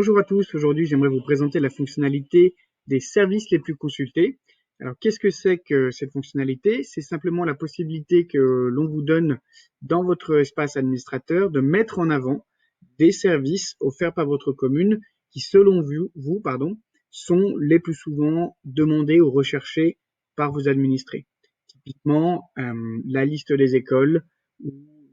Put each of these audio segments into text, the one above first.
Bonjour à tous, aujourd'hui j'aimerais vous présenter la fonctionnalité des services les plus consultés. Alors qu'est-ce que c'est que cette fonctionnalité? C'est simplement la possibilité que l'on vous donne dans votre espace administrateur de mettre en avant des services offerts par votre commune qui selon vous, sont les plus souvent demandés ou recherchés par vos administrés. Typiquement la liste des écoles,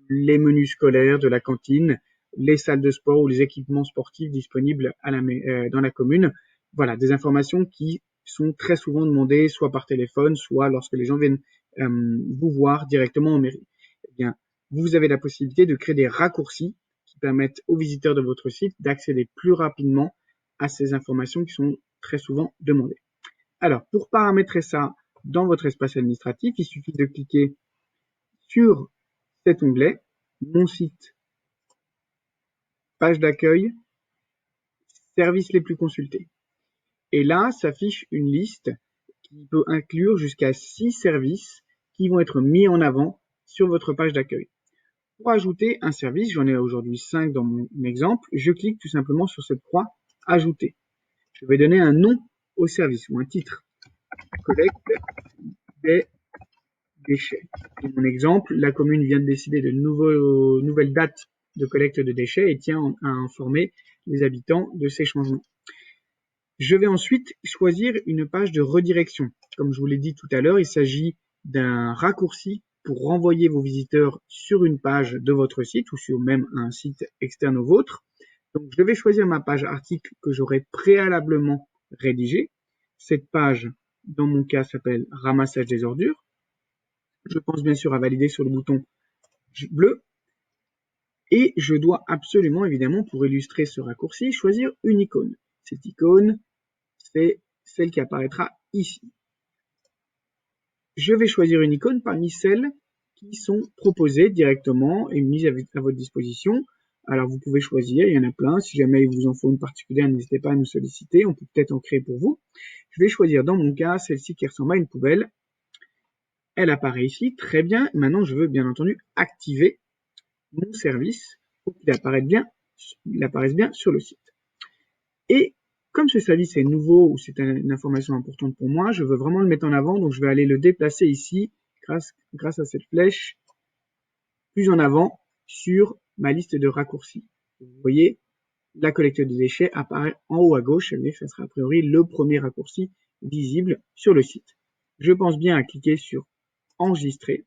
les menus scolaires de la cantine, les salles de sport ou les équipements sportifs disponibles dans la commune. Voilà, des informations qui sont très souvent demandées soit par téléphone, soit lorsque les gens viennent vous voir directement en mairie. Eh bien, vous avez la possibilité de créer des raccourcis qui permettent aux visiteurs de votre site d'accéder plus rapidement à ces informations qui sont très souvent demandées. Alors, pour paramétrer ça dans votre espace administratif, il suffit de cliquer sur cet onglet, Mon site, page d'accueil, services les plus consultés. Et là, s'affiche une liste qui peut inclure jusqu'à 6 services qui vont être mis en avant sur votre page d'accueil. Pour ajouter un service, j'en ai aujourd'hui 5 dans mon exemple, je clique tout simplement sur cette croix « Ajouter ». Je vais donner un nom au service ou un titre. Collecte des déchets. Dans mon exemple, la commune vient de décider de nouvelles dates de collecte de déchets et tient à informer les habitants de ces changements. Je vais ensuite choisir une page de redirection. Comme je vous l'ai dit tout à l'heure, il s'agit d'un raccourci pour renvoyer vos visiteurs sur une page de votre site ou sur même un site externe au vôtre. Donc, je vais choisir ma page article que j'aurai préalablement rédigée. Cette page, dans mon cas, s'appelle Ramassage des ordures. Je pense bien sûr à valider sur le bouton bleu. Et je dois absolument, évidemment, pour illustrer ce raccourci, choisir une icône. Cette icône, c'est celle qui apparaîtra ici. Je vais choisir une icône parmi celles qui sont proposées directement et mises à votre disposition. Alors vous pouvez choisir, il y en a plein. Si jamais il vous en faut une particulière, n'hésitez pas à nous solliciter, on peut peut-être en créer pour vous. Je vais choisir dans mon cas celle-ci qui ressemble à une poubelle. Elle apparaît ici, très bien. Maintenant, je veux bien entendu activer mon service pour qu'il apparaisse bien sur le site. Et comme ce service est nouveau ou c'est une information importante pour moi, je veux vraiment le mettre en avant, donc je vais aller le déplacer ici grâce à cette flèche plus en avant sur ma liste de raccourcis. Vous voyez, la collecte des déchets apparaît en haut à gauche, ça sera a priori le premier raccourci visible sur le site. Je pense bien à cliquer sur enregistrer.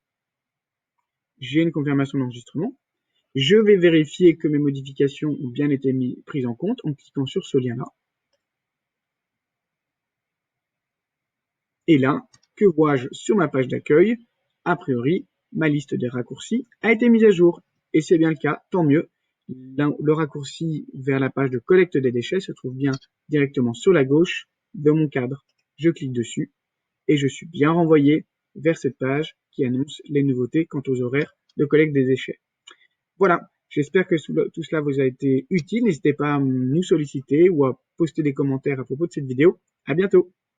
J'ai une confirmation d'enregistrement. Je vais vérifier que mes modifications ont bien été prises en compte en cliquant sur ce lien-là. Et là, que vois-je sur ma page d'accueil? A priori, ma liste des raccourcis a été mise à jour. Et c'est bien le cas, tant mieux. Le raccourci vers la page de collecte des déchets se trouve bien directement sur la gauche de mon cadre. Je clique dessus et je suis bien renvoyé vers cette page qui annonce les nouveautés quant aux horaires de collecte des déchets. Voilà, j'espère que tout cela vous a été utile. N'hésitez pas à nous solliciter ou à poster des commentaires à propos de cette vidéo. À bientôt.